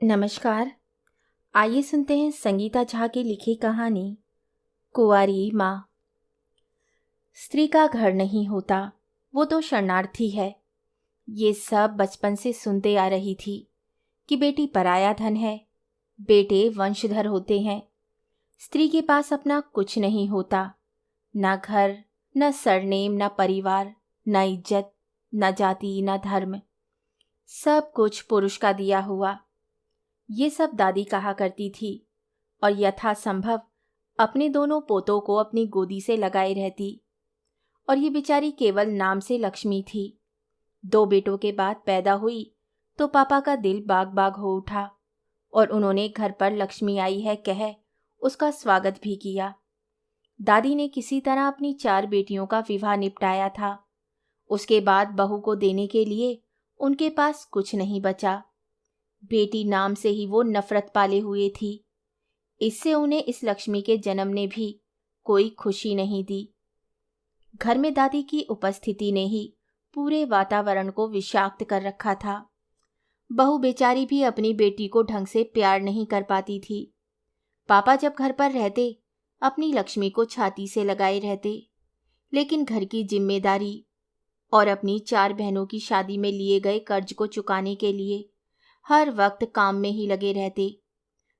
नमस्कार। आइए सुनते हैं संगीता झा की लिखी कहानी कुंवारी माँ। स्त्री का घर नहीं होता, वो तो शरणार्थी है। ये सब बचपन से सुनते आ रही थी कि बेटी पराया धन है, बेटे वंशधर होते हैं। स्त्री के पास अपना कुछ नहीं होता, ना घर, न सरनेम, न परिवार, न इज्जत, न जाति, न धर्म। सब कुछ पुरुष का दिया हुआ। ये सब दादी कहा करती थी और यथासंभव अपने दोनों पोतों को अपनी गोदी से लगाए रहती। और ये बेचारी केवल नाम से लक्ष्मी थी। 2 बेटों के बाद पैदा हुई तो पापा का दिल बाग बाग हो उठा और उन्होंने घर पर लक्ष्मी आई है कह उसका स्वागत भी किया। दादी ने किसी तरह अपनी 4 बेटियों का विवाह निपटाया था। उसके बाद बहू को देने के लिए उनके पास कुछ नहीं बचा। बेटी नाम से ही वो नफरत पाले हुए थी। इससे उन्हें इस लक्ष्मी के जन्म ने भी कोई खुशी नहीं दी। घर में दादी की उपस्थिति ने ही पूरे वातावरण को विषाक्त कर रखा था। बहू बेचारी भी अपनी बेटी को ढंग से प्यार नहीं कर पाती थी। पापा जब घर पर रहते अपनी लक्ष्मी को छाती से लगाए रहते, लेकिन घर की जिम्मेदारी और अपनी 4 बहनों की शादी में लिए गए कर्ज को चुकाने के लिए हर वक्त काम में ही लगे रहते।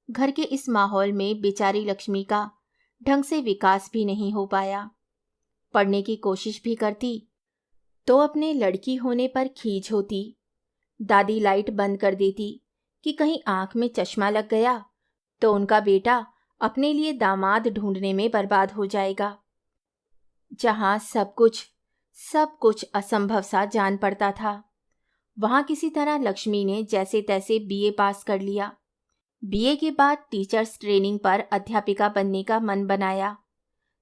घर के इस माहौल में बेचारी लक्ष्मी का ढंग से विकास भी नहीं हो पाया। पढ़ने की कोशिश भी करती तो अपने लड़की होने पर खीज होती। दादी लाइट बंद कर देती कि कहीं आंख में चश्मा लग गया तो उनका बेटा अपने लिए दामाद ढूंढने में बर्बाद हो जाएगा। जहां सब कुछ असंभव सा जान पड़ता था, वहां किसी तरह लक्ष्मी ने जैसे तैसे बीए पास कर लिया। बीए के बाद टीचर्स ट्रेनिंग पर अध्यापिका बनने का मन बनाया।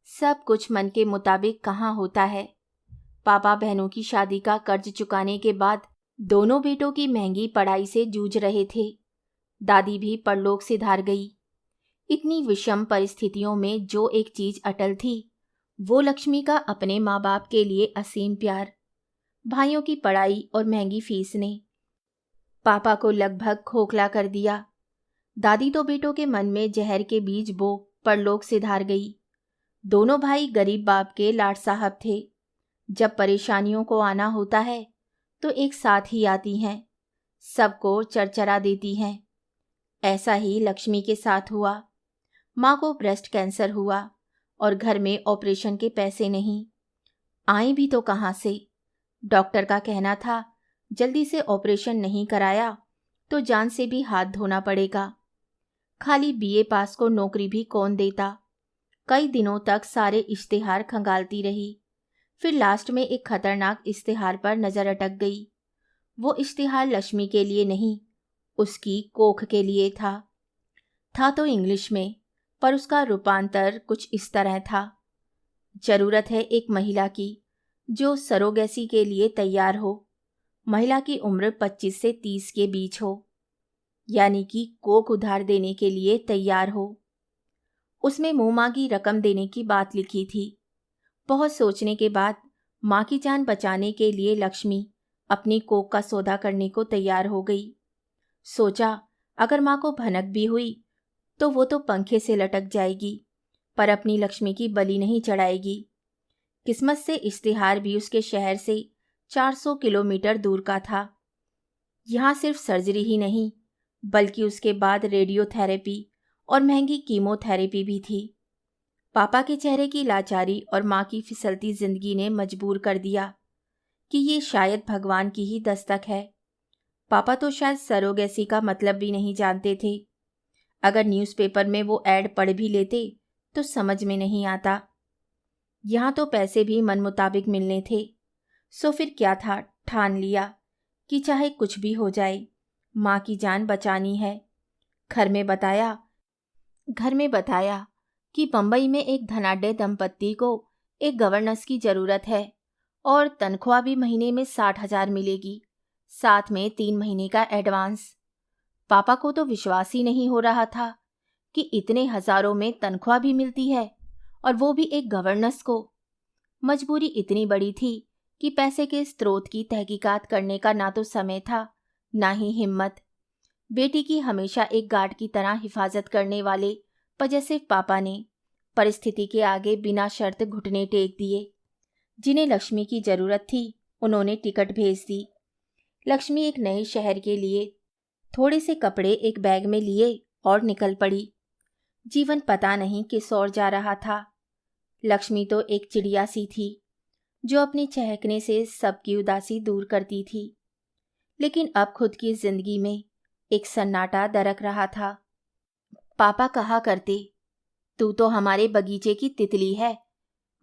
सब कुछ मन के मुताबिक कहाँ होता है। पापा बहनों की शादी का कर्ज चुकाने के बाद दोनों बेटों की महंगी पढ़ाई से जूझ रहे थे। दादी भी परलोक सिधार गई। इतनी विषम परिस्थितियों में जो एक चीज अटल थी, वो लक्ष्मी का अपने माँ बाप के लिए असीम प्यार। भाइयों की पढ़ाई और महंगी फीस ने पापा को लगभग खोखला कर दिया। दादी तो बेटों के मन में जहर के बीज बो परलोक सिधार गई। दोनों भाई गरीब बाप के लाड साहब थे। जब परेशानियों को आना होता है तो एक साथ ही आती हैं, सबको चरचरा देती हैं। ऐसा ही लक्ष्मी के साथ हुआ। माँ को ब्रेस्ट कैंसर हुआ और घर में ऑपरेशन के पैसे नहीं। आई भी तो कहाँ से। डॉक्टर का कहना था जल्दी से ऑपरेशन नहीं कराया तो जान से भी हाथ धोना पड़ेगा। खाली बीए पास को नौकरी भी कौन देता। कई दिनों तक सारे इश्तिहार खंगालती रही। फिर लास्ट में एक खतरनाक इश्तिहार पर नजर अटक गई। वो इश्तिहार लक्ष्मी के लिए नहीं, उसकी कोख के लिए था तो इंग्लिश में, पर उसका रूपांतर कुछ इस तरह था। जरूरत है एक महिला की जो सरोगेसी के लिए तैयार हो। महिला की उम्र 25 से 30 के बीच हो, यानी कि कोख उधार देने के लिए तैयार हो। उसमें मुंह मांगी रकम देने की बात लिखी थी। बहुत सोचने के बाद माँ की जान बचाने के लिए लक्ष्मी अपनी कोख का सौदा करने को तैयार हो गई। सोचा अगर माँ को भनक भी हुई तो वो तो पंखे से लटक जाएगी, पर अपनी लक्ष्मी की बलि नहीं चढ़ाएगी। किस्मत से इश्तिहार भी उसके शहर से 400 किलोमीटर दूर का था। यहाँ सिर्फ सर्जरी ही नहीं, बल्कि उसके बाद रेडियोथेरेपी और महंगी कीमोथेरेपी भी थी। पापा के चेहरे की लाचारी और माँ की फिसलती जिंदगी ने मजबूर कर दिया कि ये शायद भगवान की ही दस्तक है। पापा तो शायद सरोगेसी का मतलब भी नहीं जानते थे। अगर न्यूज़पेपर में वो ऐड पढ़ भी लेते तो समझ में नहीं आता। यहाँ तो पैसे भी मन मुताबिक मिलने थे, सो फिर क्या था, ठान लिया कि चाहे कुछ भी हो जाए माँ की जान बचानी है। घर में बताया कि बम्बई में एक धनाढ्य दंपत्ति को एक गवर्नेंस की ज़रूरत है और तनख्वाह भी महीने में 60,000 मिलेगी, साथ में 3 महीने का एडवांस। पापा को तो विश्वास ही नहीं हो रहा था कि इतने हजारों में तनख्वाह भी मिलती है, और वो भी एक गवर्नेंस को। मजबूरी इतनी बड़ी थी कि पैसे के स्रोत की तहकीकात करने का ना तो समय था, ना ही हिम्मत। बेटी की हमेशा एक गार्ड की तरह हिफाजत करने वाले पजेसिव पापा ने परिस्थिति के आगे बिना शर्त घुटने टेक दिए। जिन्हें लक्ष्मी की जरूरत थी उन्होंने टिकट भेज दी। लक्ष्मी एक नए शहर के लिए थोड़े से कपड़े एक बैग में लिए और निकल पड़ी। जीवन पता नहीं किस ओर जा रहा था। लक्ष्मी तो एक चिड़िया सी थी जो अपने चहकने से सबकी उदासी दूर करती थी, लेकिन अब खुद की जिंदगी में एक सन्नाटा दरक रहा था। पापा कहा करते, तू तो हमारे बगीचे की तितली है,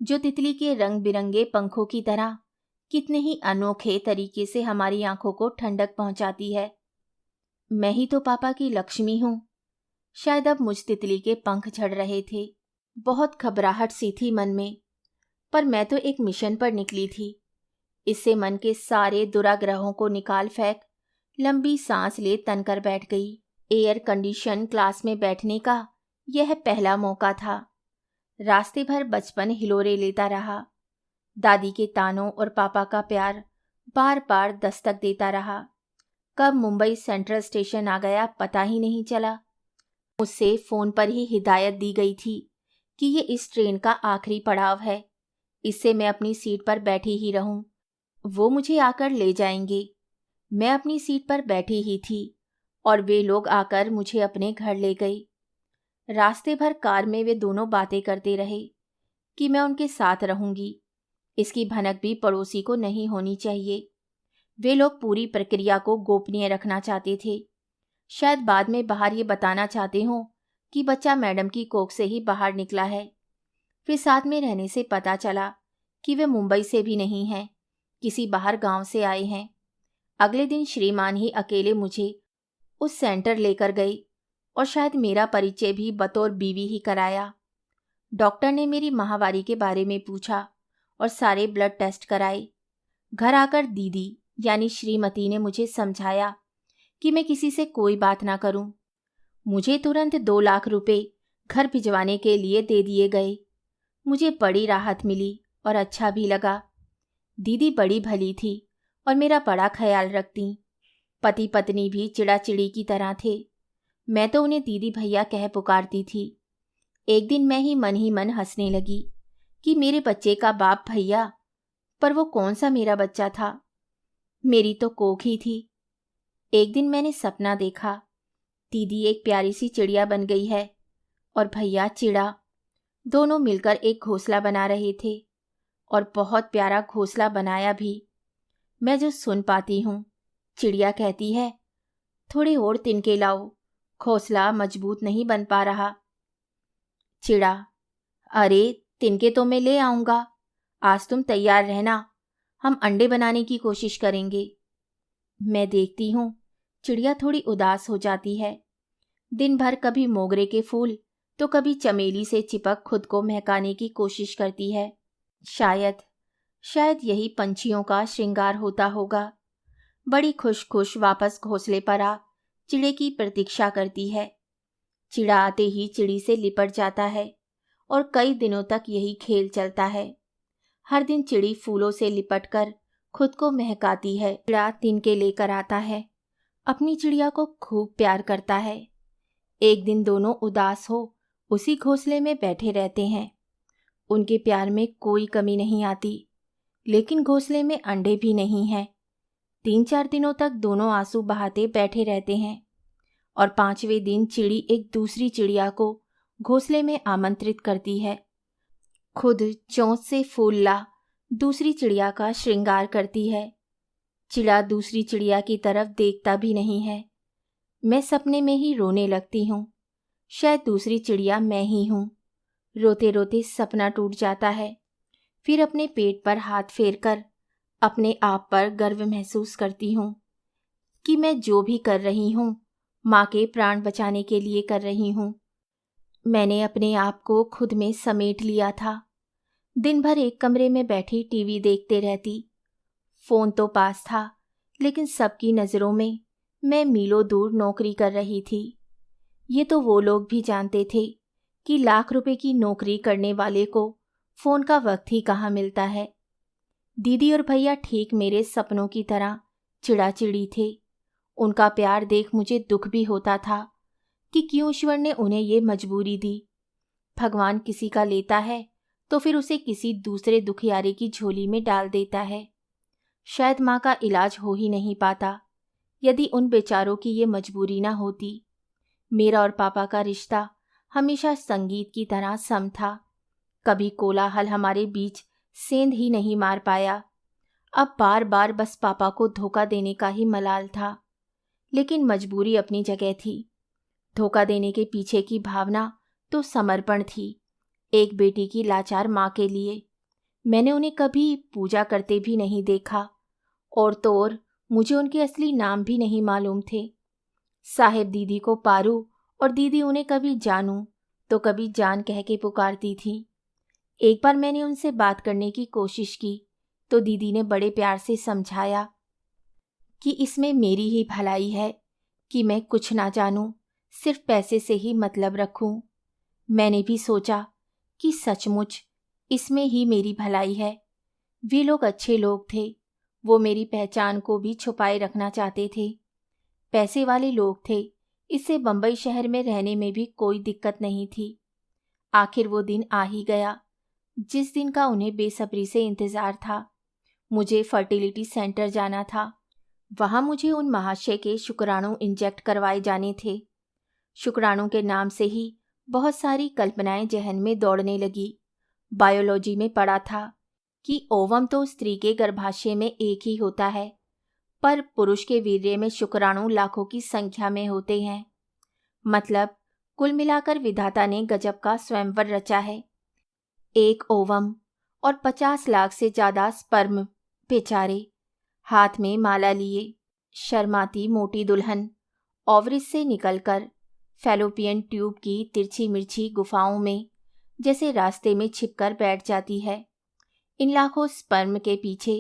जो तितली के रंग बिरंगे पंखों की तरह कितने ही अनोखे तरीके से हमारी आंखों को ठंडक पहुंचाती है। मैं ही तो पापा की लक्ष्मी हूं। शायद अब मुझ तितली के पंख झड़ रहे थे। बहुत घबराहट सी थी मन में, पर मैं तो एक मिशन पर निकली थी। इससे मन के सारे दुराग्रहों को निकाल फेंक लंबी सांस ले तनकर बैठ गई। एयर कंडीशन क्लास में बैठने का यह पहला मौका था। रास्ते भर बचपन हिलोरे लेता रहा। दादी के तानों और पापा का प्यार बार बार दस्तक देता रहा। कब मुंबई सेंट्रल स्टेशन आ गया पता ही नहीं चला। मुझसे फोन पर ही हिदायत दी गई थी कि ये इस ट्रेन का आखिरी पड़ाव है, इससे मैं अपनी सीट पर बैठी ही रहूं। वो मुझे आकर ले जाएंगे। मैं अपनी सीट पर बैठी ही थी और वे लोग आकर मुझे अपने घर ले गए। रास्ते भर कार में वे दोनों बातें करते रहे कि मैं उनके साथ रहूंगी। इसकी भनक भी पड़ोसी को नहीं होनी चाहिए। वे लोग पूरी प्रक्रिया को गोपनीय रखना चाहते थे। शायद बाद में बाहर ये बताना चाहते हों कि बच्चा मैडम की कोख से ही बाहर निकला है। फिर साथ में रहने से पता चला कि वे मुंबई से भी नहीं हैं, किसी बाहर गांव से आए हैं। अगले दिन श्रीमान ही अकेले मुझे उस सेंटर लेकर गए और शायद मेरा परिचय भी बतौर बीवी ही कराया। डॉक्टर ने मेरी माहवारी के बारे में पूछा और सारे ब्लड टेस्ट कराए। घर आकर दीदी यानी श्रीमती ने मुझे समझाया कि मैं किसी से कोई बात ना करूं। मुझे तुरंत 2 लाख रुपए घर भिजवाने के लिए दे दिए गए। मुझे बड़ी राहत मिली और अच्छा भी लगा। दीदी बड़ी भली थी और मेरा बड़ा ख्याल रखती। पति पत्नी भी चिड़ाचिड़ी की तरह थे। मैं तो उन्हें दीदी भैया कह पुकारती थी। एक दिन मैं ही मन हंसने लगी कि मेरे बच्चे का बाप भैया, पर वो कौन सा मेरा बच्चा था? मेरी तो कोख ही थी। एक दिन मैंने सपना देखा, दीदी एक प्यारी सी चिड़िया बन गई है और भैया चिड़ा। दोनों मिलकर एक घोंसला बना रहे थे और बहुत प्यारा घोंसला बनाया भी। मैं जो सुन पाती हूँ, चिड़िया कहती है, थोड़े और तिनके लाओ, घोंसला मजबूत नहीं बन पा रहा। चिड़ा, अरे तिनके तो मैं ले आऊंगा, आज तुम तैयार रहना, हम अंडे बनाने की कोशिश करेंगे। मैं देखती हूँ चिड़िया थोड़ी उदास हो जाती है। दिन भर कभी मोगरे के फूल तो कभी चमेली से चिपक खुद को महकाने की कोशिश करती है। शायद यही पंछियों का श्रृंगार होता होगा। बड़ी खुश खुश वापस घोंसले पर आ चिड़े की प्रतीक्षा करती है। चिड़ा आते ही चिड़ी से लिपट जाता है और कई दिनों तक यही खेल चलता है। हर दिन चिड़ी फूलों से लिपटकर खुद को महकाती है। चिड़ा तिनके लेकर आता है, अपनी चिड़िया को खूब प्यार करता है। एक दिन दोनों उदास हो उसी घोंसले में बैठे रहते हैं। उनके प्यार में कोई कमी नहीं आती, लेकिन घोंसले में अंडे भी नहीं हैं। 3-4 दिनों तक दोनों आंसू बहाते बैठे रहते हैं और 5वें दिन चिड़ी एक दूसरी चिड़िया को घोंसले में आमंत्रित करती है। खुद चोंच से फूल ला दूसरी चिड़िया का श्रृंगार करती है। चिड़ा दूसरी चिड़िया की तरफ देखता भी नहीं है। मैं सपने में ही रोने लगती हूँ। शायद दूसरी चिड़िया मैं ही हूँ। रोते रोते सपना टूट जाता है। फिर अपने पेट पर हाथ फेरकर अपने आप पर गर्व महसूस करती हूँ कि मैं जो भी कर रही हूँ माँ के प्राण बचाने के लिए कर रही हूँ। मैंने अपने आप को खुद में समेट लिया था। दिन भर एक कमरे में बैठी टीवी देखते रहती। फोन तो पास था, लेकिन सबकी नज़रों में मैं मीलों दूर नौकरी कर रही थी। ये तो वो लोग भी जानते थे कि लाख रुपए की नौकरी करने वाले को फोन का वक्त ही कहाँ मिलता है। दीदी और भैया ठीक मेरे सपनों की तरह चिड़ाचिड़ी थे उनका प्यार देख मुझे दुख भी होता था कि क्यों ईश्वर ने उन्हें ये मजबूरी दी। भगवान किसी का लेता है तो फिर उसे किसी दूसरे दुखियारे की झोली में डाल देता है। शायद माँ का इलाज हो ही नहीं पाता यदि उन बेचारों की ये मजबूरी ना होती। मेरा और पापा का रिश्ता हमेशा संगीत की तरह सम था। कभी कोलाहल हमारे बीच सेंध ही नहीं मार पाया। अब बार बार बस पापा को धोखा देने का ही मलाल था, लेकिन मजबूरी अपनी जगह थी। धोखा देने के पीछे की भावना तो समर्पण थी, एक बेटी की लाचार माँ के लिए। मैंने उन्हें कभी पूजा करते भी नहीं देखा, और तो और मुझे उनके असली नाम भी नहीं मालूम थे। साहेब दीदी को पारू और दीदी उन्हें कभी जानू तो कभी जान कह के पुकारती थी। एक बार मैंने उनसे बात करने की कोशिश की तो दीदी ने बड़े प्यार से समझाया कि इसमें मेरी ही भलाई है कि मैं कुछ ना जानूं, सिर्फ पैसे से ही मतलब रखूं। मैंने भी सोचा कि सचमुच इसमें ही मेरी भलाई है। वे लोग अच्छे लोग थे, वो मेरी पहचान को भी छुपाए रखना चाहते थे। पैसे वाले लोग थे, इससे बंबई शहर में रहने में भी कोई दिक्कत नहीं थी। आखिर वो दिन आ ही गया जिस दिन का उन्हें बेसब्री से इंतज़ार था। मुझे फर्टिलिटी सेंटर जाना था। वहाँ मुझे उन महाशय के शुक्राणु इंजेक्ट करवाए जाने थे। शुक्राणु के नाम से ही बहुत सारी कल्पनाएं जहन में दौड़ने लगी। बायोलॉजी में पढ़ा था कि ओवम तो स्त्री के गर्भाशय में एक ही होता है, पर पुरुष के वीर्य में शुक्राणु लाखों की संख्या में होते हैं। मतलब कुल मिलाकर विधाता ने गजब का स्वयंवर रचा है। एक ओवम और 50 लाख से ज़्यादा स्पर्म। बेचारे हाथ में माला लिए, शर्माती मोटी दुल्हन ओवरिस से निकलकर फैलोपियन ट्यूब की तिरछी मिर्ची गुफाओं में जैसे रास्ते में छिपकर बैठ जाती है। इन लाखों स्पर्म के पीछे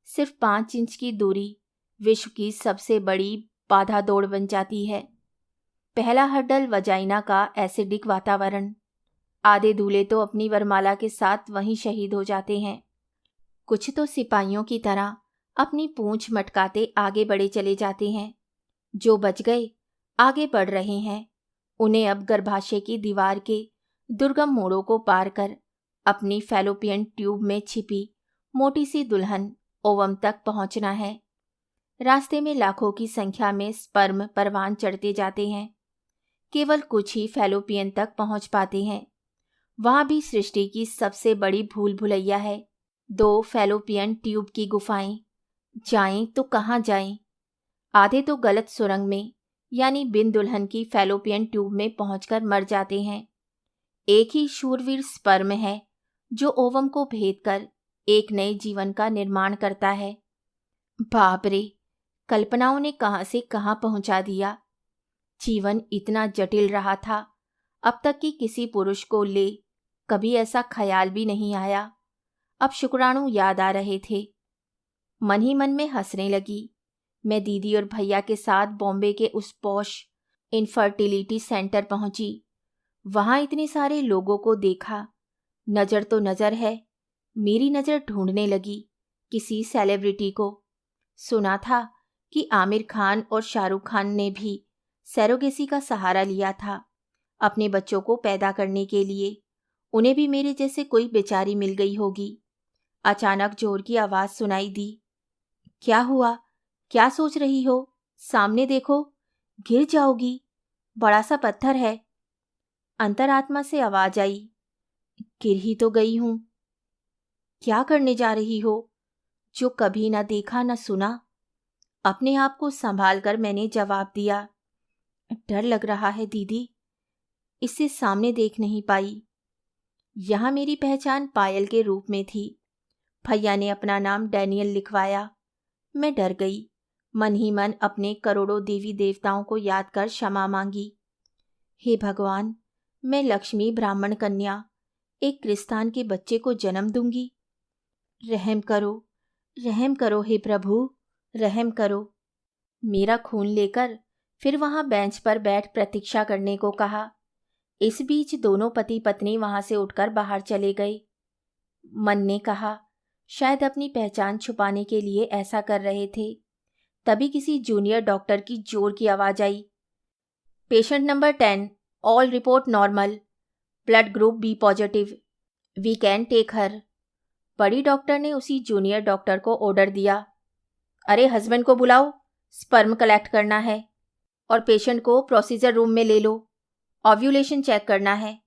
सिर्फ 5 इंच की दूरी विश्व की सबसे बड़ी बाधा दौड़ बन जाती है। पहला हर्डल वजाइना का एसिडिक वातावरण। आधे दूल्हे तो अपनी वरमाला के साथ वहीं शहीद हो जाते हैं। कुछ तो सिपाहियों की तरह अपनी पूंछ मटकाते आगे बढ़े चले जाते हैं। जो बच गए आगे बढ़ रहे हैं। उन्हें अब गर्भाशय की दीवार के दुर्गम मोड़ों को पार कर अपनी फैलोपियन ट्यूब में छिपी मोटी सी दुल्हन ओवम तक पहुंचना है। रास्ते में लाखों की संख्या में स्पर्म परवान चढ़ते जाते हैं। केवल कुछ ही फैलोपियन तक पहुंच पाते हैं। वहां भी सृष्टि की सबसे बड़ी भूल भुलैया है। 2 फैलोपियन ट्यूब की गुफाएं। जाएं तो कहाँ जाएं? आधे तो गलत सुरंग में यानी बिन दुल्हन की फैलोपियन ट्यूब में पहुंचकर मर जाते हैं। एक ही शूरवीर स्पर्म है जो ओवम को भेद कर एक नए जीवन का निर्माण करता है। बाप रे, कल्पनाओं ने कहां से कहां पहुंचा दिया। जीवन इतना जटिल रहा था, अब तक कि किसी पुरुष को ले कभी ऐसा ख्याल भी नहीं आया। अब शुक्राणु याद आ रहे थे। मन ही मन में हंसने लगी। मैं दीदी और भैया के साथ बॉम्बे के उस पॉश इनफर्टिलिटी सेंटर पहुंची। वहां इतने सारे लोगों को देखा। नज़र तो नज़र है, मेरी नज़र ढूंढने लगी किसी सेलिब्रिटी को। सुना था कि आमिर खान और शाहरुख खान ने भी सैरोगेसी का सहारा लिया था अपने बच्चों को पैदा करने के लिए। उन्हें भी मेरे जैसे कोई बेचारी मिल गई होगी। अचानक जोर की आवाज़ सुनाई दी। क्या हुआ? क्या सोच रही हो? सामने देखो, गिर जाओगी, बड़ा सा पत्थर है। अंतरात्मा से आवाज आई। गिर ही तो गई हूं। क्या करने जा रही हो जो कभी ना देखा ना सुना? अपने आप को संभाल कर मैंने जवाब दिया। डर लग रहा है दीदी, इससे सामने देख नहीं पाई। यहाँ मेरी पहचान पायल के रूप में थी। भैया ने अपना नाम डैनियल लिखवाया। मैं डर गई। मन ही मन अपने करोड़ों देवी देवताओं को याद कर क्षमा मांगी। हे भगवान, मैं लक्ष्मी ब्राह्मण कन्या एक क्रिस्तान के बच्चे को जन्म दूंगी। रहम करो हे प्रभु, रहम करो। मेरा खून लेकर फिर वहां बेंच पर बैठ प्रतीक्षा करने को कहा। इस बीच दोनों पति पत्नी वहां से उठकर बाहर चले गए। मन ने कहा शायद अपनी पहचान छुपाने के लिए ऐसा कर रहे थे, तभी किसी जूनियर डॉक्टर की जोर की आवाज़ आई, patient number 10, all report normal, blood group B positive, we can take her. बड़ी डॉक्टर ने उसी जूनियर डॉक्टर को ऑर्डर दिया, अरे हस्बैंड को बुलाओ, स्पर्म कलेक्ट करना है और पेशेंट को प्रोसीजर रूम में ले लो, ओव्यूलेशन चेक करना है।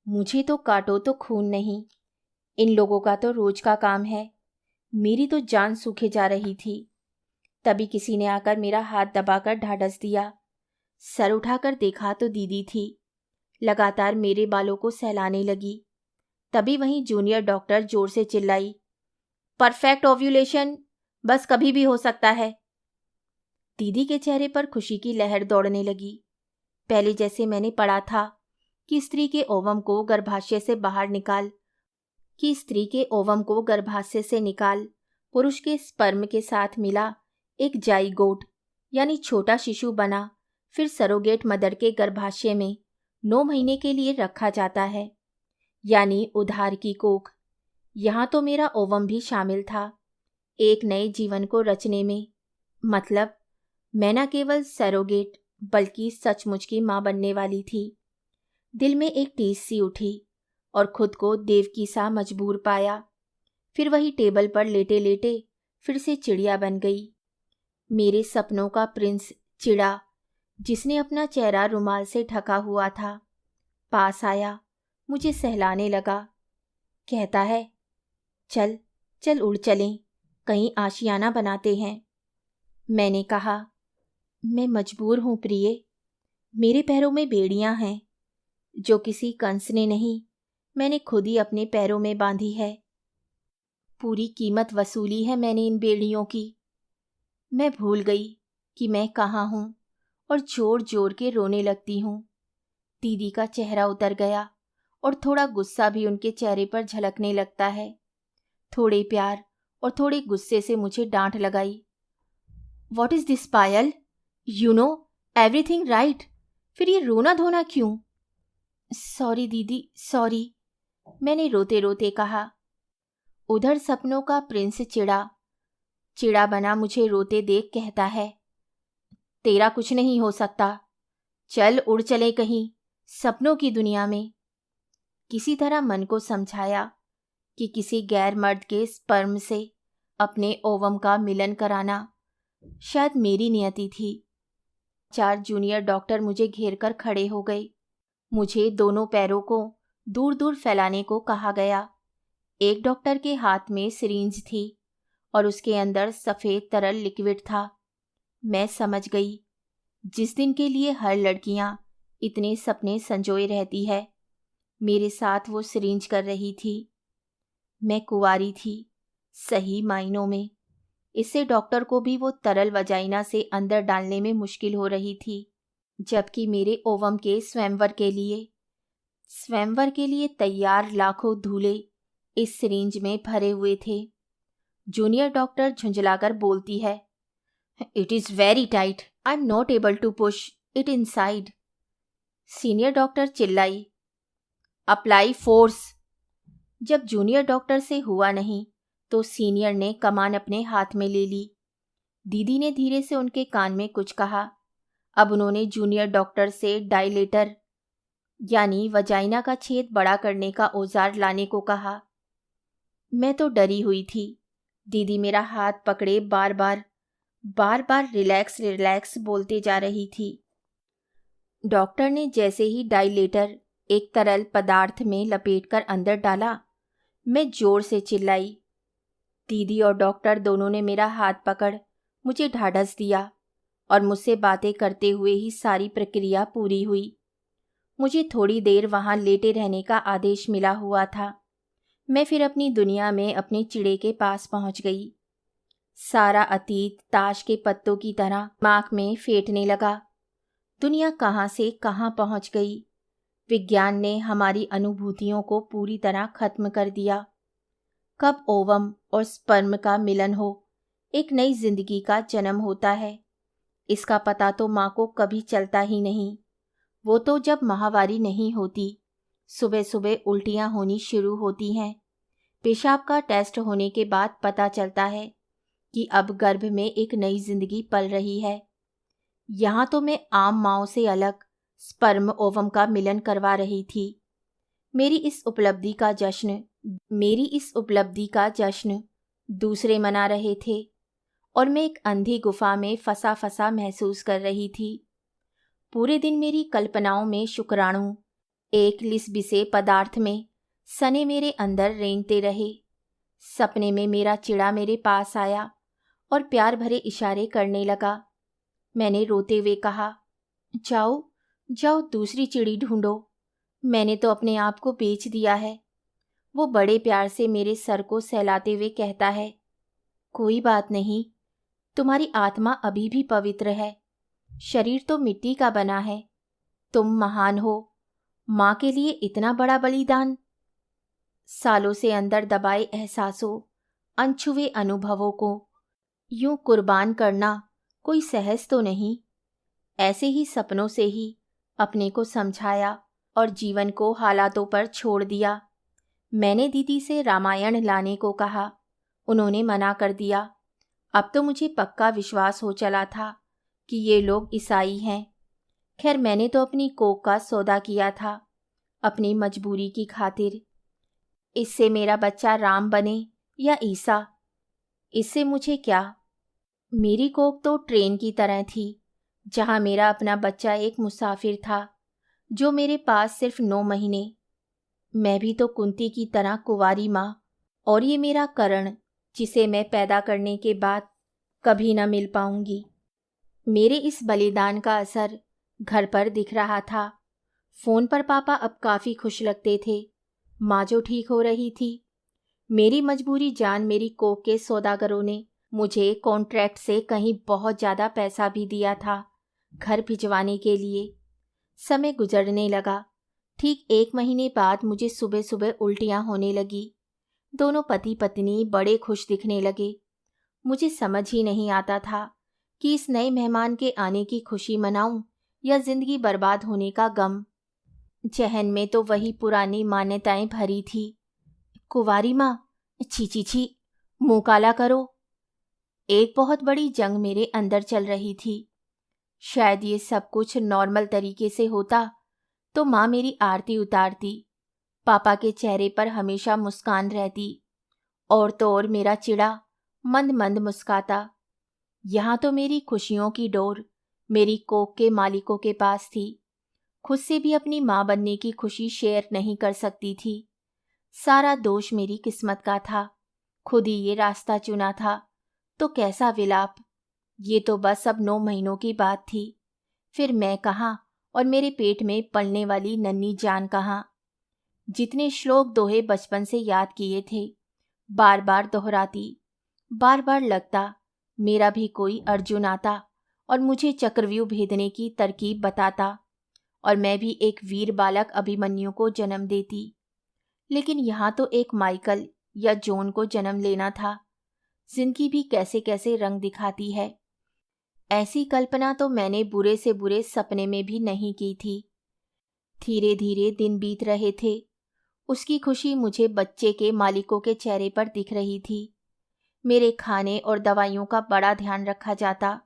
मुझे तो काटो तो खून नहीं, इन लोगों का तो रोज का काम है। मेरी तो जान सूखे जा रही थी। तभी किसी ने आकर मेरा हाथ दबाकर ढाढ़स दिया। सर उठाकर देखा तो दीदी थी, लगातार मेरे बालों को सहलाने लगी। तभी वहीं जूनियर डॉक्टर जोर से चिल्लाई, परफेक्ट ओव्यूलेशन बस कभी भी हो सकता है। दीदी के चेहरे पर खुशी की लहर दौड़ने लगी। पहले जैसे मैंने पढ़ा था कि स्त्री के ओवम को गर्भाशय से निकाल पुरुष के स्पर्म के साथ मिला एक जाइगोट यानी छोटा शिशु बना, फिर सरोगेट मदर के गर्भाशय में 9 महीने के लिए रखा जाता है, यानी उधार की कोख। यहाँ तो मेरा ओवम भी शामिल था, एक नए जीवन को रचने में। मतलब मैं न केवल सरोगेट बल्कि सचमुच की माँ बनने वाली थी। दिल में एक टीस सी उठी और खुद को देवकी सा मजबूर पाया। फिर वही टेबल पर लेटे लेटे फिर से चिड़िया बन गई। मेरे सपनों का प्रिंस चिड़ा, जिसने अपना चेहरा रुमाल से ढका हुआ था, पास आया, मुझे सहलाने लगा। कहता है, चल चल उड़ चलें, कहीं आशियाना बनाते हैं। मैंने कहा, मैं मजबूर हूँ प्रिय, मेरे पैरों में बेड़ियां हैं जो किसी कंस ने नहीं, मैंने खुद ही अपने पैरों में बांधी है। पूरी कीमत वसूली है मैंने इन बेड़ियों की। मैं भूल गई कि मैं कहाँ हूँ और जोर जोर के रोने लगती हूँ। दीदी का चेहरा उतर गया और थोड़ा गुस्सा भी उनके चेहरे पर झलकने लगता है। थोड़े प्यार और थोड़े गुस्से से मुझे डांट लगाई। What is this Payal, you know everything right, फिर ये रोना धोना क्यों? सॉरी दीदी सॉरी, मैंने रोते रोते कहा। उधर सपनों का प्रिंस चिड़ा बना मुझे रोते देख कहता है, तेरा कुछ नहीं हो सकता, चल उड़ चले कहीं सपनों की दुनिया में। किसी तरह मन को समझाया कि किसी गैर मर्द के स्पर्म से अपने ओवम का मिलन कराना शायद मेरी नियति थी। 4 जूनियर डॉक्टर मुझे घेर कर खड़े हो गए। मुझे दोनों पैरों को दूर दूर फैलाने को कहा गया। एक डॉक्टर के हाथ में सिरिंज थी और उसके अंदर सफ़ेद तरल लिक्विड था। मैं समझ गई, जिस दिन के लिए हर लड़कियां इतने सपने संजोए रहती है, मेरे साथ वो सिरिंज कर रही थी। मैं कुंवारी थी सही मायनों में। इससे डॉक्टर को भी वो तरल वजाइना से अंदर डालने में मुश्किल हो रही थी, जबकि मेरे ओवम के स्वयंवर के लिए तैयार लाखों धूले इस सिरिंज में भरे हुए थे। जूनियर डॉक्टर झुंझलाकर बोलती है, it is very tight, I am not able to push it inside. Senior doctor चिल्लाई, अप्लाई फोर्स। जब जूनियर डॉक्टर से हुआ नहीं तो सीनियर ने कमान अपने हाथ में ले ली। दीदी ने धीरे से उनके कान में कुछ कहा। अब उन्होंने जूनियर डॉक्टर से डायलेटर यानी वजाइना का छेद बड़ा करने का औजार लाने को कहा। मैं तो डरी हुई थी। दीदी मेरा हाथ पकड़े बार बार रिलैक्स रिलैक्स बोलते जा रही थी। डॉक्टर ने जैसे ही डायलेटर एक तरल पदार्थ में लपेटकर अंदर डाला, मैं जोर से चिल्लाई। दीदी और डॉक्टर दोनों ने मेरा हाथ पकड़ मुझे ढाढ़स दिया और मुझसे बातें करते हुए ही सारी प्रक्रिया पूरी हुई। मुझे थोड़ी देर वहाँ लेटे रहने का आदेश मिला हुआ था। मैं फिर अपनी दुनिया में अपने चिड़े के पास पहुँच गई। सारा अतीत ताश के पत्तों की तरह दिमाग में फेंटने लगा। दुनिया कहाँ से कहाँ पहुँच गई। विज्ञान ने हमारी अनुभूतियों को पूरी तरह खत्म कर दिया। कब ओवम और स्पर्म का मिलन हो, एक नई जिंदगी का जन्म होता है, इसका पता तो माँ को कभी चलता ही नहीं। वो तो जब माहवारी नहीं होती, सुबह सुबह उल्टियाँ होनी शुरू होती हैं, पेशाब का टेस्ट होने के बाद पता चलता है कि अब गर्भ में एक नई जिंदगी पल रही है। यहाँ तो मैं आम माँओं से अलग स्पर्म ओवम का मिलन करवा रही थी। मेरी इस उपलब्धि का जश्न दूसरे मना रहे थे और मैं एक अंधी गुफा में फंसा फंसा महसूस कर रही थी। पूरे दिन मेरी कल्पनाओं में शुक्राणु एक लिसबिसे पदार्थ में सने मेरे अंदर रेंगते रहे। सपने में मेरा चिड़ा मेरे पास आया और प्यार भरे इशारे करने लगा। मैंने रोते हुए कहा, जाओ जाओ दूसरी चिड़ी ढूंढो, मैंने तो अपने आप को बेच दिया है। वो बड़े प्यार से मेरे सर को सहलाते हुए कहता है, कोई बात नहीं, तुम्हारी आत्मा अभी भी पवित्र है, शरीर तो मिट्टी का बना है। तुम महान हो, माँ के लिए इतना बड़ा बलिदान। सालों से अंदर दबाए एहसासों, अनछुए अनुभवों को यूं कुर्बान करना कोई सहज तो नहीं। ऐसे ही सपनों से ही अपने को समझाया और जीवन को हालातों पर छोड़ दिया। मैंने दीदी से रामायण लाने को कहा, उन्होंने मना कर दिया। अब तो मुझे पक्का विश्वास हो चला था कि ये लोग ईसाई हैं। खैर, मैंने तो अपनी कोक का सौदा किया था, अपनी मजबूरी की खातिर। इससे मेरा बच्चा राम बने या ईसा, इससे मुझे क्या। मेरी कोक तो ट्रेन की तरह थी, जहाँ मेरा अपना बच्चा एक मुसाफिर था जो मेरे पास सिर्फ 9 महीने। मैं भी तो कुंती की तरह कुंवारी माँ, और ये मेरा करण जिसे मैं पैदा करने के बाद कभी न मिल पाऊंगी। मेरे इस बलिदान का असर घर पर दिख रहा था। फोन पर पापा अब काफ़ी खुश लगते थे। माँ जो ठीक हो रही थी। मेरी मजबूरी जान मेरी कोक के सौदागरों ने मुझे कॉन्ट्रैक्ट से कहीं बहुत ज़्यादा पैसा भी दिया था घर भिजवाने के लिए। समय गुजरने लगा। ठीक 1 महीने बाद मुझे सुबह सुबह उल्टियाँ होने लगी। दोनों पति पत्नी बड़े खुश दिखने लगे। मुझे समझ ही नहीं आता था कि इस नए मेहमान के आने की खुशी मनाऊं या जिंदगी बर्बाद होने का गम। जहन में तो वही पुरानी मान्यताएं भरी थी। कुंवारी माँ, छी छी छी, मुंह काला करो। एक बहुत बड़ी जंग मेरे अंदर चल रही थी। शायद ये सब कुछ नॉर्मल तरीके से होता तो माँ मेरी आरती उतारती, पापा के चेहरे पर हमेशा मुस्कान रहती, और तो और मेरा चिड़ा मंद मंद मुस्काता। यहाँ तो मेरी खुशियों की डोर मेरी कोक के मालिकों के पास थी। खुद से भी अपनी माँ बनने की खुशी शेयर नहीं कर सकती थी। सारा दोष मेरी किस्मत का था। खुद ही ये रास्ता चुना था तो कैसा विलाप। ये तो बस अब 9 महीनों की बात थी। फिर मैं कहाँ और मेरे पेट में पलने वाली नन्ही जान कहाँ। जितने श्लोक दोहे बचपन से याद किए थे बार बार दोहराती। बार बार लगता मेरा भी कोई अर्जुन आता और मुझे चक्रव्यूह भेदने की तरकीब बताता और मैं भी एक वीर बालक अभिमन्यु को जन्म देती। लेकिन यहाँ तो एक माइकल या जॉन को जन्म लेना था। जिंदगी भी कैसे कैसे रंग दिखाती है। ऐसी कल्पना तो मैंने बुरे से बुरे सपने में भी नहीं की थी। धीरे धीरे दिन बीत रहे थे। उसकी खुशी मुझे बच्चे के मालिकों के चेहरे पर दिख रही थी। मेरे खाने और दवाइयों का बड़ा ध्यान रखा जाता।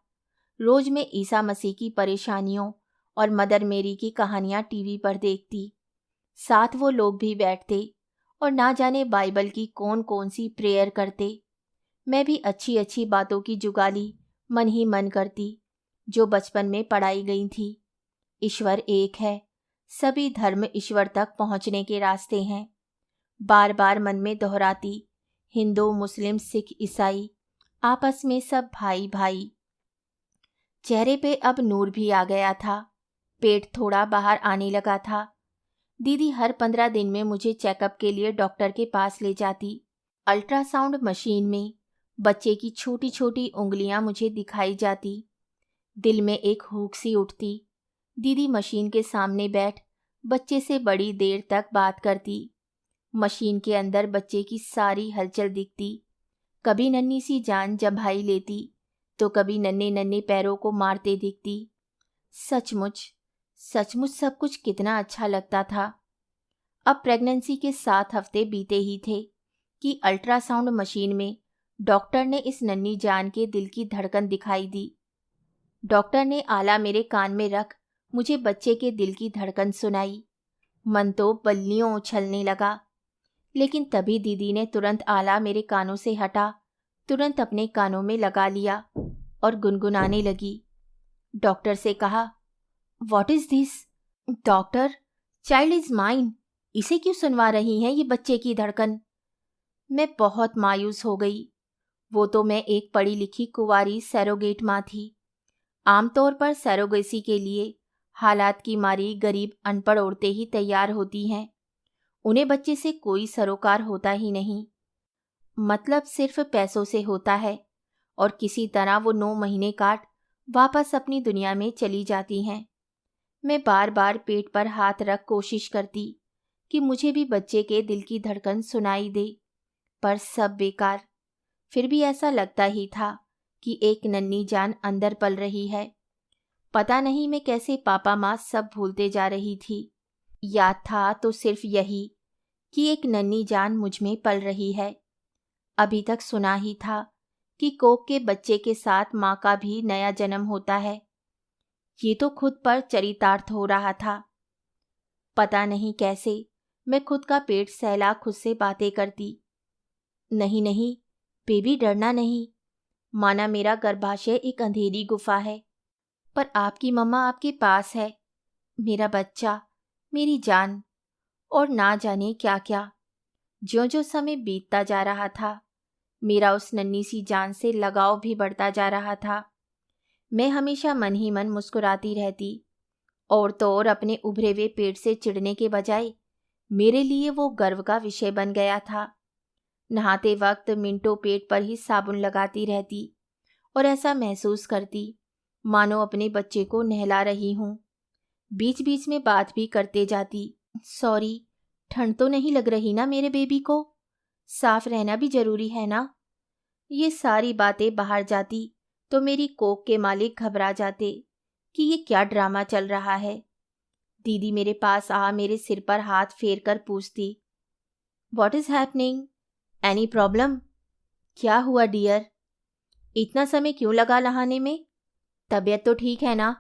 रोज मैं ईसा मसीह की परेशानियों और मदर मेरी की कहानियां टीवी पर देखती। साथ वो लोग भी बैठते और ना जाने बाइबल की कौन कौन सी प्रेयर करते। मैं भी अच्छी अच्छी बातों की जुगाली मन ही मन करती जो बचपन में पढ़ाई गई थी। ईश्वर एक है, सभी धर्म ईश्वर तक पहुंचने के रास्ते हैं। बार बार मन में दोहराती। हिंदू मुस्लिम सिख ईसाई आपस में सब भाई भाई। चेहरे पे अब नूर भी आ गया था। पेट थोड़ा बाहर आने लगा था। दीदी हर 15 दिन में मुझे चेकअप के लिए डॉक्टर के पास ले जाती। अल्ट्रासाउंड मशीन में बच्चे की छोटी छोटी उंगलियां मुझे दिखाई जाती। दिल में एक हुक सी उठती। दीदी मशीन के सामने बैठ बच्चे से बड़ी देर तक बात करती। मशीन के अंदर बच्चे की सारी हलचल दिखती। कभी नन्ही सी जान जम्भाई लेती तो कभी नन्हे नन्हे पैरों को मारते दिखती। सचमुच सचमुच सब कुछ कितना अच्छा लगता था। अब प्रेगनेंसी के 7 हफ्ते बीते ही थे कि अल्ट्रासाउंड मशीन में डॉक्टर ने इस नन्ही जान के दिल की धड़कन दिखाई दी। डॉक्टर ने आला मेरे कान में रख मुझे बच्चे के दिल की धड़कन सुनाई। मन तो बल्लियों उछलने लगा, लेकिन तभी दीदी ने तुरंत आला मेरे कानों से हटा, तुरंत अपने कानों में लगा लिया और गुनगुनाने लगी। डॉक्टर से कहा, what is this? Doctor, child is mine. इसे क्यों सुनवा रही हैं ये बच्चे की धड़कन? मैं बहुत मायूस हो गई। वो तो मैं एक पढ़ी लिखी कुंवारी सैरोगेट माँ थी। आमतौर पर सैरोगेसी के लिए हालात की मारी गरीब अनपढ़ औरतें ही तैयार होती हैं। उन्हें बच्चे से कोई सरोकार होता ही नहीं, मतलब सिर्फ पैसों से होता है, और किसी तरह वो 9 महीने काट वापस अपनी दुनिया में चली जाती हैं। मैं बार बार पेट पर हाथ रख कोशिश करती कि मुझे भी बच्चे के दिल की धड़कन सुनाई दे, पर सब बेकार। फिर भी ऐसा लगता ही था कि एक नन्ही जान अंदर पल रही है। पता नहीं मैं कैसे पापा माँ सब भूलते जा रही थी। याद था तो सिर्फ यही कि एक नन्ही जान मुझ में पल रही है। अभी तक सुना ही था कि कोक के बच्चे के साथ माँ का भी नया जन्म होता है। ये तो खुद पर चरितार्थ हो रहा था। पता नहीं कैसे मैं खुद का पेट सहला खुद से बातें करती। नहीं नहीं बेबी, डरना नहीं। माना मेरा गर्भाशय एक अंधेरी गुफा है, पर आपकी मम्मा आपके पास है। मेरा बच्चा, मेरी जान, और ना जाने क्या क्या। ज्यों ज्यों समय बीतता जा रहा था, मेरा उस नन्ही सी जान से लगाव भी बढ़ता जा रहा था। मैं हमेशा मन ही मन मुस्कुराती रहती, और तो और अपने उभरे हुए पेट से चिढ़ने के बजाय मेरे लिए वो गर्व का विषय बन गया था। नहाते वक्त मिनटों पेट पर ही साबुन लगाती रहती और ऐसा महसूस करती मानो अपने बच्चे को नहला रही हूँ। बीच बीच में बात भी करते जाती, सॉरी, ठंड तो नहीं लग रही ना मेरे बेबी को? साफ रहना भी जरूरी है ना? ये सारी बातें बाहर जाती तो मेरी कोक के मालिक घबरा जाते कि ये क्या ड्रामा चल रहा है। दीदी मेरे पास आ मेरे सिर पर हाथ फेर कर पूछती, what is happening? Any problem? क्या हुआ डियर? इतना समय क्यों लगा नहाने में? तबीयत तो ठीक है ना?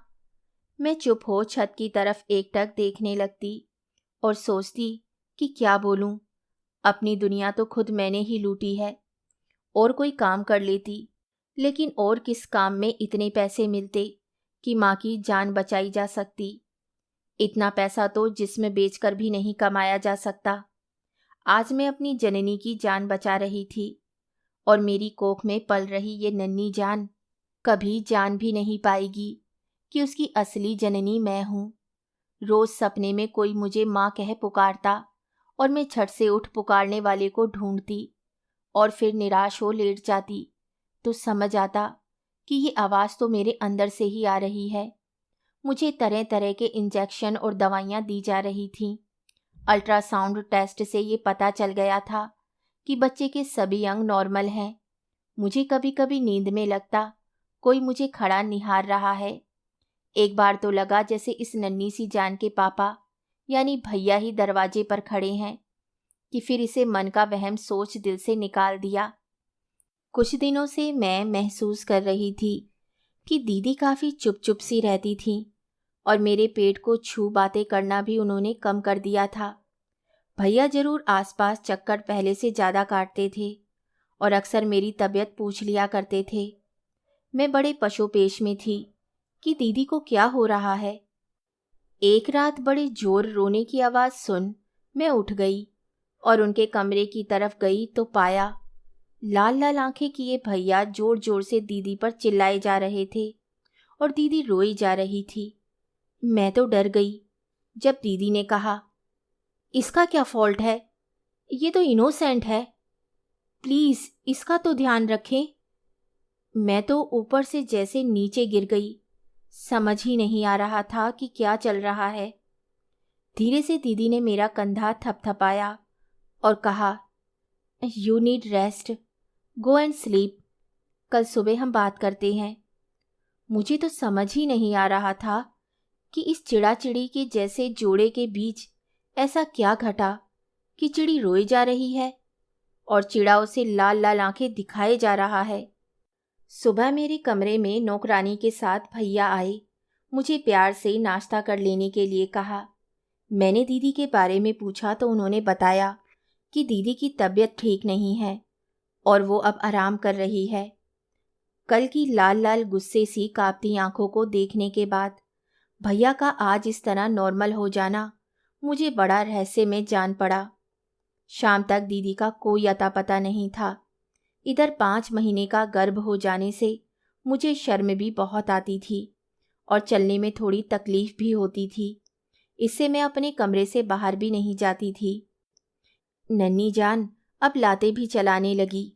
मैं चुप हो छत की तरफ एकटक देखने लगती और सोचती कि क्या बोलूं। अपनी दुनिया तो खुद मैंने ही लूटी है। और कोई काम कर लेती, लेकिन और किस काम में इतने पैसे मिलते कि माँ की जान बचाई जा सकती। इतना पैसा तो जिस्म बेचकर भी नहीं कमाया जा सकता। आज मैं अपनी जननी की जान बचा रही थी, और मेरी कोख में पल रही ये नन्ही जान कभी जान भी नहीं पाएगी कि उसकी असली जननी मैं हूँ। रोज सपने में कोई मुझे माँ कह पुकारता और मैं झट से उठ पुकारने वाले को ढूंढती, और फिर निराश हो लेट जाती तो समझ आता कि ये आवाज़ तो मेरे अंदर से ही आ रही है। मुझे तरह तरह के इंजेक्शन और दवाइयाँ दी जा रही थीं। अल्ट्रासाउंड टेस्ट से ये पता चल गया था कि बच्चे के सभी अंग नॉर्मल हैं। मुझे कभी कभी नींद में लगता कोई मुझे खड़ा निहार रहा है। एक बार तो लगा जैसे इस नन्ही सी जान के पापा यानी भैया ही दरवाजे पर खड़े हैं, कि फिर इसे मन का वहम सोच दिल से निकाल दिया। कुछ दिनों से मैं महसूस कर रही थी कि दीदी काफ़ी चुप चुप सी रहती थी, और मेरे पेट को छू बातें करना भी उन्होंने कम कर दिया था। भैया जरूर आसपास चक्कर पहले से ज़्यादा काटते थे और अक्सर मेरी तबीयत पूछ लिया करते थे। मैं बड़े पशोपेश में थी कि दीदी को क्या हो रहा है। एक रात बड़े जोर रोने की आवाज़ सुन मैं उठ गई और उनके कमरे की तरफ गई तो पाया लाल लाल आंखें किए भैया जोर जोर से दीदी पर चिल्लाए जा रहे थे और दीदी रोई जा रही थी। मैं तो डर गई जब दीदी ने कहा, इसका क्या फॉल्ट है? ये तो इनोसेंट है, प्लीज़ इसका तो ध्यान रखें। मैं तो ऊपर से जैसे नीचे गिर गई। समझ ही नहीं आ रहा था कि क्या चल रहा है। धीरे से दीदी ने मेरा कंधा थपथपाया और कहा, you need rest, go and sleep, कल सुबह हम बात करते हैं। मुझे तो समझ ही नहीं आ रहा था कि इस चिड़ा चिड़ी के जैसे जोड़े के बीच ऐसा क्या घटा कि चिड़ी रोई जा रही है और चिड़ा उसे लाल लाल आंखें दिखाए जा रहा है। सुबह मेरे कमरे में नौकरानी के साथ भैया आए। मुझे प्यार से नाश्ता कर लेने के लिए कहा। मैंने दीदी के बारे में पूछा तो उन्होंने बताया कि दीदी की तबीयत ठीक नहीं है और वो अब आराम कर रही है। कल की लाल लाल गुस्से सी कांपती आंखों को देखने के बाद भैया का आज इस तरह नॉर्मल हो जाना मुझे बड़ा रहस्य में जान पड़ा। शाम तक दीदी का कोई अता पता नहीं था। इधर 5 महीने का गर्भ हो जाने से मुझे शर्म भी बहुत आती थी और चलने में थोड़ी तकलीफ भी होती थी। इससे मैं अपने कमरे से बाहर भी नहीं जाती थी। नन्ही जान अब लाते भी चलाने लगी,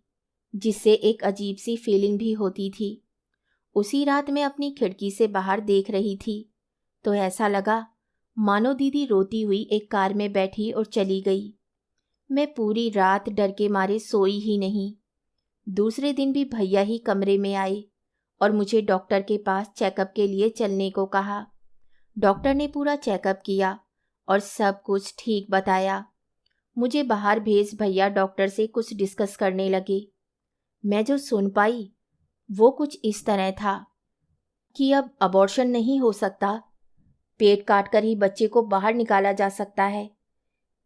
जिससे एक अजीब सी फीलिंग भी होती थी। उसी रात मैं अपनी खिड़की से बाहर देख रही थी तो ऐसा लगा मानो दीदी रोती हुई एक कार में बैठी और चली गई। मैं पूरी रात डर के मारे सोई ही नहीं। दूसरे दिन भी भैया ही कमरे में आए और मुझे डॉक्टर के पास चेकअप के लिए चलने को कहा। डॉक्टर ने पूरा चेकअप किया और सब कुछ ठीक बताया। मुझे बाहर भेज भैया डॉक्टर से कुछ डिस्कस करने लगे। मैं जो सुन पाई वो कुछ इस तरह था कि अब अबॉर्शन नहीं हो सकता, पेट काटकर ही बच्चे को बाहर निकाला जा सकता है।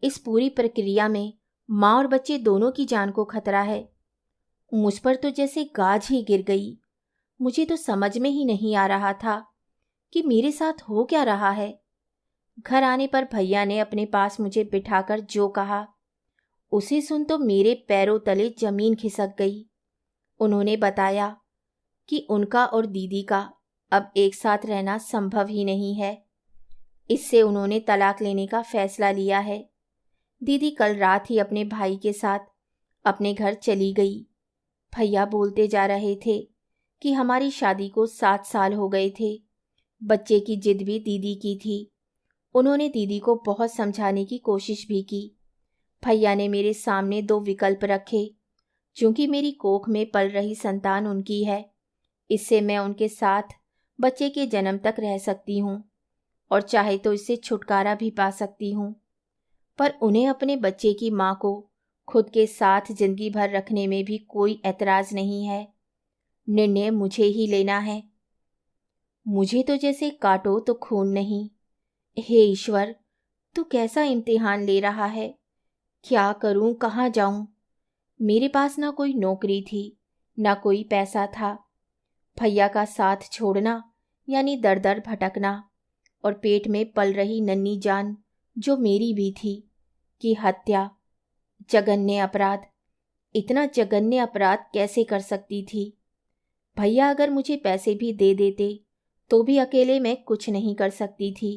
इस पूरी प्रक्रिया में माँ और बच्चे दोनों की जान को खतरा है। मुझ पर तो जैसे गाज ही गिर गई। मुझे तो समझ में ही नहीं आ रहा था कि मेरे साथ हो क्या रहा है। घर आने पर भैया ने अपने पास मुझे बिठाकर जो कहा उसे सुन तो मेरे पैरों तले जमीन खिसक गई। उन्होंने बताया कि उनका और दीदी का अब एक साथ रहना संभव ही नहीं है। इससे उन्होंने तलाक लेने का फैसला लिया है। दीदी कल रात ही अपने भाई के साथ अपने घर चली गई। भैया बोलते जा रहे थे कि हमारी शादी को 7 साल हो गए थे। बच्चे की जिद भी दीदी की थी। उन्होंने दीदी को बहुत समझाने की कोशिश भी की। भैया ने मेरे सामने 2 विकल्प रखे। चूंकि मेरी कोख में पल रही संतान उनकी है, इससे मैं उनके साथ बच्चे के जन्म तक रह सकती हूँ और चाहे तो इससे छुटकारा भी पा सकती हूँ। पर उन्हें अपने बच्चे की माँ को खुद के साथ जिंदगी भर रखने में भी कोई ऐतराज़ नहीं है। निर्णय मुझे ही लेना है। मुझे तो जैसे काटो तो खून नहीं। हे ईश्वर, तू कैसा इम्तिहान ले रहा है? क्या करूं, कहाँ जाऊं? मेरे पास ना कोई नौकरी थी, ना कोई पैसा था। भैया का साथ छोड़ना यानी दर दर भटकना और पेट में पल रही नन्ही जान जो मेरी भी थी की हत्या। जघन्य अपराध। इतना जघन्य अपराध कैसे कर सकती थी? भैया अगर मुझे पैसे भी दे देते तो भी अकेले मैं कुछ नहीं कर सकती थी।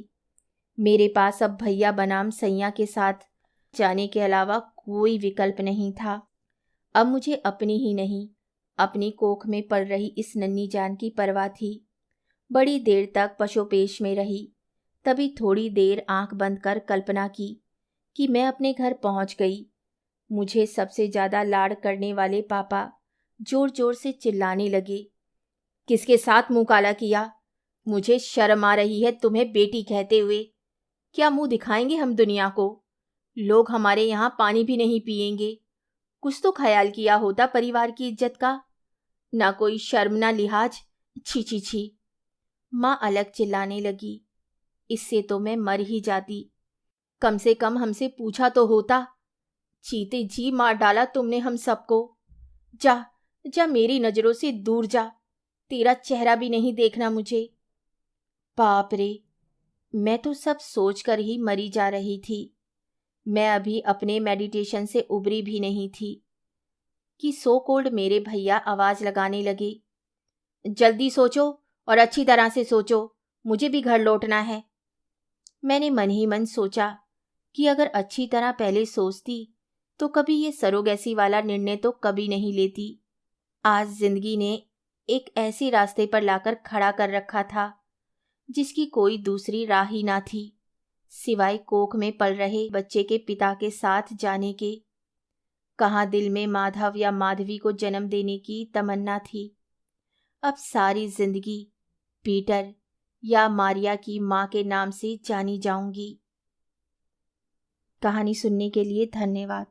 मेरे पास अब भैया बनाम सैया के साथ जाने के अलावा कोई विकल्प नहीं था। अब मुझे अपनी ही नहीं, अपनी कोख में पल रही इस नन्ही जान की परवाह थी। बड़ी देर तक पशोपेश में रही, तभी थोड़ी देर आंख बंद कर कल्पना की कि मैं अपने घर पहुंच गई। मुझे सबसे ज़्यादा लाड़ करने वाले पापा जोर जोर से चिल्लाने लगे, किसके साथ मुंह काला किया? मुझे शर्म आ रही है तुम्हें बेटी कहते हुए। क्या मुंह दिखाएंगे हम दुनिया को? लोग हमारे यहाँ पानी भी नहीं पिएंगे। कुछ तो ख्याल किया होता परिवार की इज्जत का। ना कोई शर्म ना लिहाज। छी छी छी। माँ अलग चिल्लाने लगी, इससे तो मैं मर ही जाती। कम से कम हमसे पूछा तो होता। जीते जी मार डाला तुमने हम सबको। जा जा, मेरी नजरों से दूर जा। तेरा चेहरा भी नहीं देखना मुझे। बाप रे, मैं तो सब सोचकर ही मरी जा रही थी। मैं अभी अपने मेडिटेशन से उबरी भी नहीं थी कि सो कोल्ड मेरे भैया आवाज लगाने लगे, जल्दी सोचो और अच्छी तरह से सोचो, मुझे भी घर लौटना है। मैंने मन ही मन सोचा कि अगर अच्छी तरह पहले सोचती तो कभी ये सरोगेसी वाला निर्णय तो कभी नहीं लेती। आज जिंदगी ने एक ऐसे रास्ते पर लाकर खड़ा कर रखा था जिसकी कोई दूसरी राह ही ना थी सिवाय कोख में पल रहे बच्चे के पिता के साथ जाने के। कहाँ दिल में माधव या माधवी को जन्म देने की तमन्ना थी। अब सारी जिंदगी पीटर या मारिया की माँ के नाम से जानी जाऊंगी। कहानी सुनने के लिए धन्यवाद।